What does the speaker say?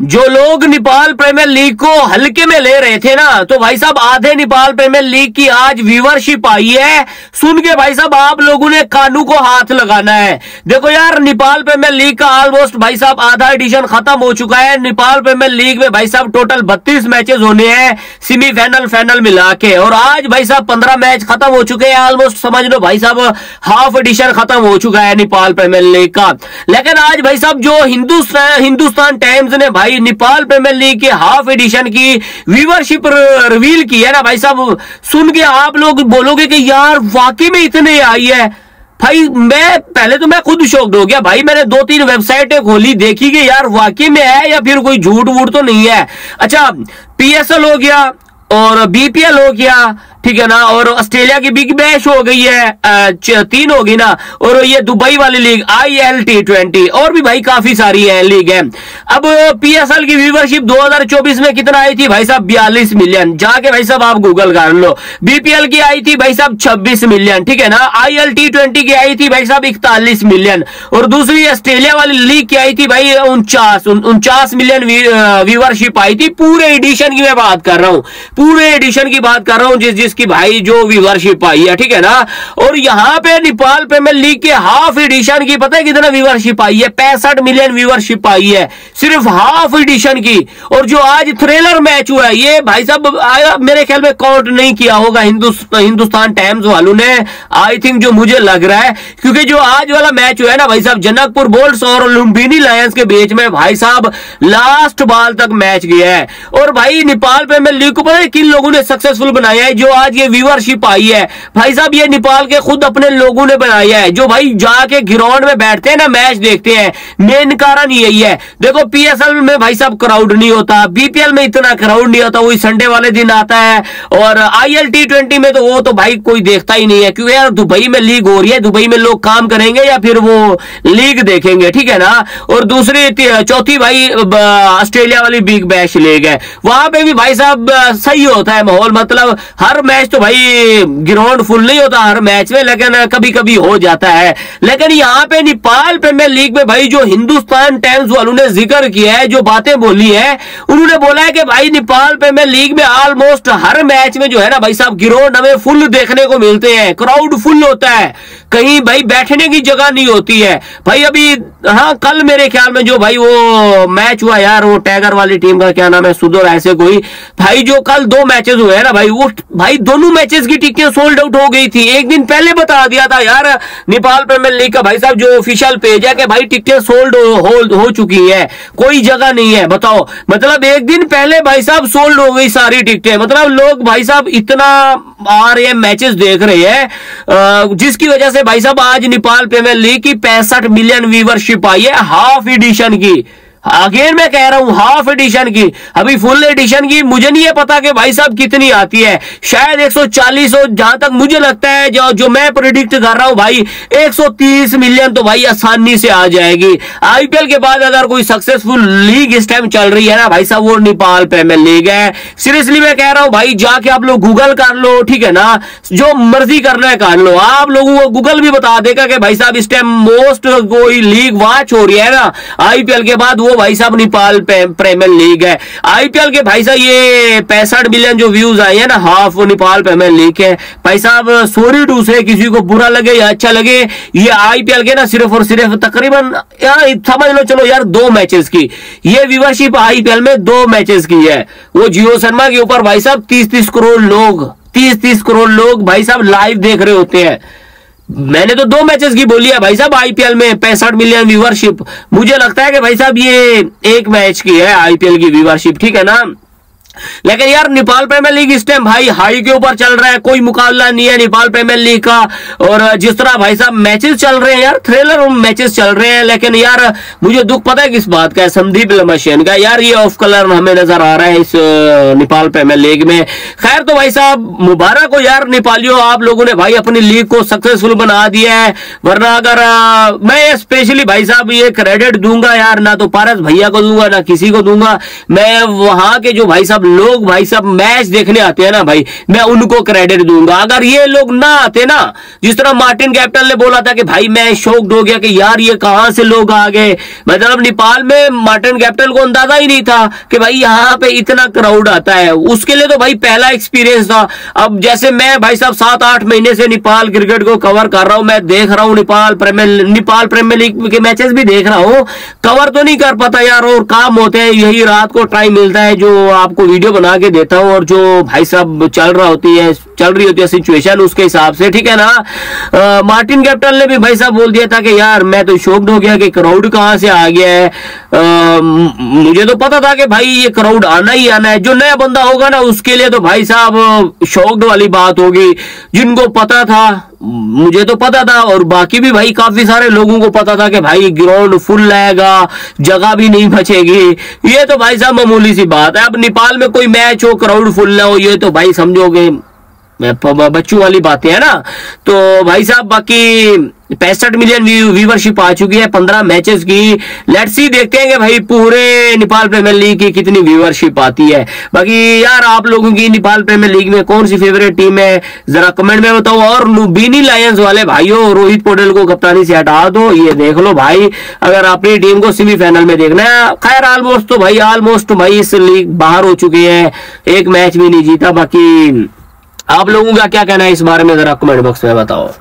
जो लोग Nepal premiere league को हल्के में ले रहे थे ना, तो भाई साहब आधे नेपाल प्रीमियर लीग की आज व्यूअरशिप आई है। सुन के भाई साहब आप लोगों ने कानू को हाथ लगाना है। देखो यार, नेपाल प्रीमियर लीग का ऑलमोस्ट भाई साहब आधा एडिशन खत्म हो चुका है। नेपाल प्रीमियर लीग में भाई साहब टोटल 32 मैचेस होने हैं, सेमीफाइनल फाइनल मिला के, और आज भाई साहब 15 मैच खत्म हो चुके हैं। ऑलमोस्ट समझ लो भाई साहब हाफ एडिशन खत्म हो चुका है नेपाल प्रीमियर लीग का। लेकिन आज भाई साहब जो हिंदुस्तान टाइम्स ने भाई नेपाल प्रीमियर लीग के हाफ एडिशन की व्यूअरशिप रिवील की है ना भाई साहब, सुन के आप लोग बोलोगे कि यार वाकई में इतने आई है। भाई मैं खुद शॉक्ड हो गया भाई। मैंने 2-3 वेबसाइटें खोली, देखी कि यार वाकई में है या फिर कोई झूठ वूठ तो नहीं है। अच्छा, PSL हो गया और BPL हो गया, ठीक है ना, और ऑस्ट्रेलिया की बिग बैश हो गई है, 3 होगी ना, और ये दुबई वाली लीग ILT20, और भी भाई काफी सारी है लीग है। अब PSL की व्यूअरशिप 2024 में कितना आई थी भाई साहब? 42 मिलियन। जाके भाई साहब आप गूगल कर लो। BPL की आई थी भाई साहब 26 मिलियन, ठीक है ना। ILT20 की आई थी भाई साहब 41 मिलियन, और दूसरी ऑस्ट्रेलिया वाली लीग की आई थी भाई 49 मिलियन व्यूअरशिप आई थी। पूरे एडिशन की मैं बात कर रहा हूँ, पूरे एडिशन की बात कर रहा हूँ जिसकी भाई जो व्यूअरशिप आई है, ठीक है ना। और यहाँ पे नेपाल प्रीमियर लीग के हाफ एडिशन की पता है कितना व्यूअरशिप आई है? 65 मिलियन व्यूअरशिप आई है सिर्फ हाफ एडिशन की। और जो आज थ्रिलर मैच हुआ है, ये भाई साहब मेरे ख्याल में काउंट नहीं किया होगा हिंदुस्तान टाइम्स वालों ने, आई थिंक, जो मुझे लग रहा है, क्योंकि जो आज वाला मैच हुआ है ना भाई साहब, जनकपुर बुल्स और लुम्बिनी लायंस के बीच में भाई साहब लास्ट बॉल तक मैच गया है। और भाई नेपाल प्रीमियर लीग को पता है किन लोगों ने सक्सेसफुल बनाया है? जो आज ये व्यूअरशिप आई है भाई साहब, ये नेपाल के खुद अपने लोगों ने बनाया है, जो भाई जाके ग्राउंड में बैठते हैं ना, मैच देखते हैं। मेन कारण यही है। देखो PSL में भाई साहब क्राउड नहीं होता, BPL में इतना क्राउड नहीं होता, वही संडे वाले दिन आता है, और ILT20 में तो वो तो भाई कोई देखता ही नहीं है, क्योंकि यार दुबई में लीग हो रही है, दुबई में लोग काम करेंगे या फिर वो लीग देखेंगे, ठीक है ना। और दूसरी चौथी भाई ऑस्ट्रेलिया वाली बिग बैश लीग है, वहां पे भी भाई साहब सही होता है माहौल। मतलब हर मैच तो भाई ग्राउंड फुल नहीं होता हर मैच में, लेकिन कभी कभी हो जाता है। लेकिन यहाँ पे नेपाल प्रीमियर लीग में भाई जो हिंदुस्तान टाइम्स वालों ने जिक्र किया है, जो बातें बोली है, उन्होंने बोला है कि भाई नेपाल प्रीमियर लीग में ऑलमोस्ट हर मैच में जो है ना भाई साहब ग्राउंड हमें फुल देखने को मिलते हैं, क्राउड फुल होता है, कहीं भाई बैठने की जगह नहीं होती है भाई। अभी हाँ, कल मेरे ख्याल में जो भाई वो मैच हुआ यार, वो टाइगर वाली टीम का क्या नाम है, सुदर ऐसे कोई भाई, जो कल 2 मैचेस हुए हैं ना भाई, वो भाई दोनों मैचेस की टिकटें सोल्ड आउट हो गई थी। एक दिन पहले बता दिया था यार नेपाल प्रीमियर लीग का भाई साहब जो ऑफिशियल पेज है कि भाई टिकटें सोल्ड हो चुकी है, कोई जगह नहीं है। बताओ, मतलब एक दिन पहले भाई साहब सोल्ड हो गई सारी टिकटें। मतलब लोग भाई साहब इतना आ रहे हैं, मैचेस देख रहे हैं, जिसकी वजह से भाई साहब आज नेपाल प्रीमियर लीग की 65 मिलियन व्यूअरशिप आई है हाफ एडिशन की। अगेन मैं कह रहा हूं हाफ एडिशन की। अभी फुल एडिशन की मुझे नहीं है पता कि भाई साहब कितनी आती है, शायद 140 हो, जहां तक मुझे लगता है जो मैं प्रिडिक्ट कर रहा हूं भाई 130 मिलियन तो भाई आसानी से आ जाएगी। IPL के बाद अगर कोई सक्सेसफुल लीग इस टाइम चल रही है ना भाई साहब, वो नेपाल प्रीमियर लीग है। सीरियसली मैं कह रहा हूं भाई, जाके आप लोग गूगल कर लो, ठीक है ना, जो मर्जी करना है कर लो। आप लोगों को गूगल भी बता देगा कि भाई साहब इस टाइम मोस्ट कोई लीग वॉच हो रही है ना IPL के बाद, वो भाई साहब नेपाल प्रीमियर लीग है। IPL के भाई साहब ये 65 मिलियन जो व्यूज आए हैं ना, हाफ नेपाल प्रीमियर लीग है भाई साहब। सॉरी टू से, किसी को बुरा लगे या अच्छा लगे, ये IPL के ना सिर्फ और सिर्फ तकरीबन यार समझ लो चलो यार 2 मैचेस की ये व्यूअरशिप IPL में 2 मैचेस की है। वो जियो सिनेमा के ऊपर भाई साहब 30-30 करोड़ लोग 30-30 करोड़ लोग भाई साहब लाइव देख रहे होते हैं। मैंने तो 2 मैचेस की बोली है भाई साहब IPL में 65 मिलियन व्यूअरशिप। मुझे लगता है कि भाई साहब ये 1 मैच की है IPL की व्यूअरशिप, ठीक है ना। लेकिन यार नेपाल प्रीमियर लीग इस टाइम भाई हाई के ऊपर चल रहा है, कोई मुकाबला नहीं है नेपाल प्रीमियर लीग का। और जिस तरह भाई साहब मैचेस चल रहे हैं यार, थ्रिलर मैचेस चल रहे हैं, लेकिन यार मुझे दुख पता है किस बात का है, संदीप लमशियन का। यार ये ऑफ कलर हमें नजर आ रहा है इस नेपाल प्रीमियर लीग में। खैर तो भाई साहब मुबारक हो यार नेपालियों, आप लोगों ने भाई अपनी लीग को सक्सेसफुल बना दिया है। वरना अगर मैं स्पेशली भाई साहब ये क्रेडिट दूंगा यार, ना तो पारस भैया को दूंगा ना किसी को दूंगा, मैं वहां के जो भाई साहब साहब लोग भाई साहब मैच देखने आते हैं ना भाई, मैं उनको क्रेडिट दूंगा। अगर ये लोग ना आते ना, जिस तरह मार्टिन कैपिटल ने बोला था कि भाई मैं शॉक्ड हो गया कि यार ये कहां से लोग आ गए, मतलब नेपाल में मार्टिन कैपिटल को अंदाजा ही नहीं था कि भाई यहाँ पे इतना क्राउड आता है। उसके लिए तो भाई पहला एक्सपीरियंस था। अब जैसे मैं भाई साहब 7-8 महीने से नेपाल क्रिकेट को कवर कर रहा हूं, मैं देख रहा हूं नेपाल प्रीमियर लीग के मैचेस भी देख रहा हूं, कवर तो नहीं कर पाता यार, और काम होते हैं, यही रात को टाइम मिलता है जो आपको वीडियो बना के देता हूं, और जो भाई साहब चल रही होती है सिचुएशन उसके हिसाब से, ठीक है ना। मार्टिन कैपिटल ने भी भाई साहब बोल दिया था कि यार मैं तो शॉक्ड हो गया कि क्राउड कहां से आ गया है। मुझे तो पता था कि भाई ये क्राउड आना ही आना है। जो नया बंदा होगा ना उसके लिए तो भाई साहब शॉक्ड वाली बात होगी। जिनको पता था, मुझे तो पता था, और बाकी भी भाई काफी सारे लोगों को पता था कि भाई ग्राउंड फुल रहेगा, जगह भी नहीं बचेगी। ये तो भाई साहब मामूली सी बात है। अब नेपाल में कोई मैच हो क्राउड फुल ना हो, ये तो भाई समझोगे बच्चों वाली बातें है ना। तो भाई साहब बाकी 65 मिलियन व्यूवरशिप आ चुकी है 15 मैचेस की। लेट्स सी, देखते हैं कि भाई पूरे नेपाल प्रीमियर लीग की कितनी व्यूवरशिप आती है। बाकी यार आप लोगों की नेपाल प्रीमियर लीग में कौन सी फेवरेट टीम है जरा कमेंट में बताओ। और लुम्बिनी लायंस वाले भाइयों, रोहित पटेल को कप्तानी से हटा दो, ये देख लो भाई, अगर अपनी टीम को सेमीफाइनल में देखना है। खैर ऑलमोस्ट तो भाई इस लीग बाहर हो चुके हैं, एक मैच भी नहीं जीता। बाकी आप लोगों का क्या कहना है इस बारे में जरा कमेंट बॉक्स में बताओ।